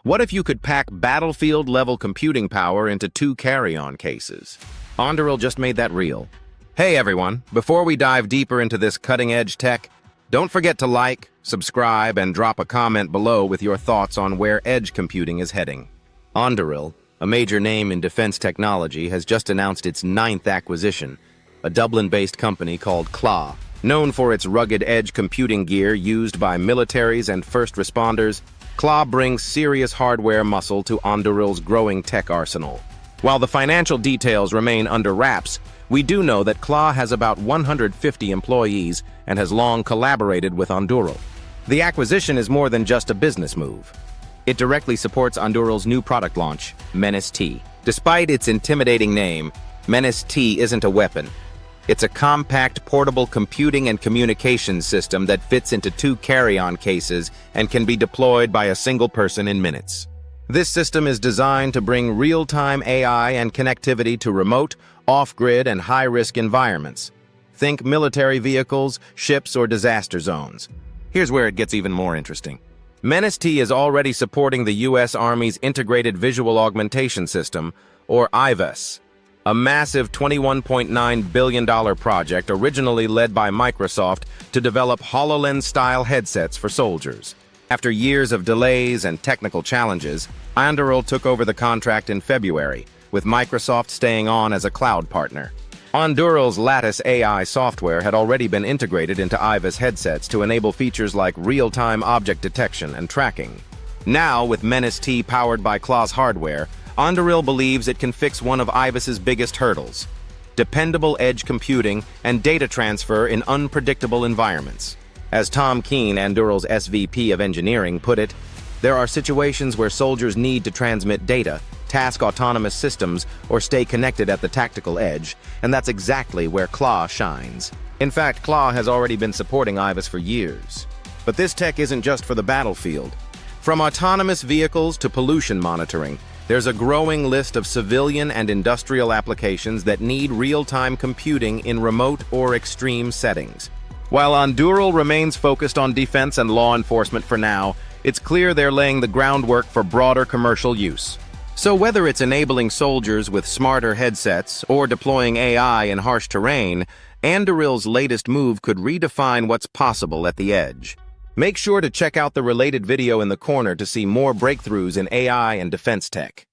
What if you could pack battlefield-level computing power into 2 carry-on cases? Anduril just made that real. Hey everyone, before we dive deeper into this cutting-edge tech, don't forget to like, subscribe, and drop a comment below with your thoughts on where edge computing is heading. Anduril, a major name in defense technology, has just announced its 9th acquisition, a Dublin-based company called Klas. Known for its rugged edge computing gear used by militaries and first responders, Klas brings serious hardware muscle to Anduril's growing tech arsenal. While the financial details remain under wraps, we do know that Klas has about 150 employees and has long collaborated with Anduril. The acquisition is more than just a business move. It directly supports Anduril's new product launch, Menace-T. Despite its intimidating name, Menace-T isn't a weapon. It's a compact, portable computing and communications system that fits into 2 carry-on cases and can be deployed by a single person in minutes. This system is designed to bring real-time AI and connectivity to remote, off-grid, and high-risk environments. Think military vehicles, ships, or disaster zones. Here's where it gets even more interesting. Menace-T is already supporting the U.S. Army's Integrated Visual Augmentation System, or IVAS, a massive $21.9 billion project originally led by Microsoft to develop HoloLens-style headsets for soldiers. After years of delays and technical challenges, Anduril took over the contract in February, with Microsoft staying on as a cloud partner. Anduril's Lattice AI software had already been integrated into IVAS headsets to enable features like real-time object detection and tracking. Now, with Menace-T powered by Klas hardware, Anduril believes it can fix one of IVAS's biggest hurdles: dependable edge computing and data transfer in unpredictable environments. As Tom Keene, Anduril's SVP of Engineering, put it, there are situations where soldiers need to transmit data, task autonomous systems, or stay connected at the tactical edge, and that's exactly where Klas shines. In fact, Klas has already been supporting IVAS for years. But this tech isn't just for the battlefield. From autonomous vehicles to pollution monitoring, there's a growing list of civilian and industrial applications that need real-time computing in remote or extreme settings. While Anduril remains focused on defense and law enforcement for now, it's clear they're laying the groundwork for broader commercial use. So whether it's enabling soldiers with smarter headsets or deploying AI in harsh terrain, Anduril's latest move could redefine what's possible at the edge. Make sure to check out the related video in the corner to see more breakthroughs in AI and defense tech.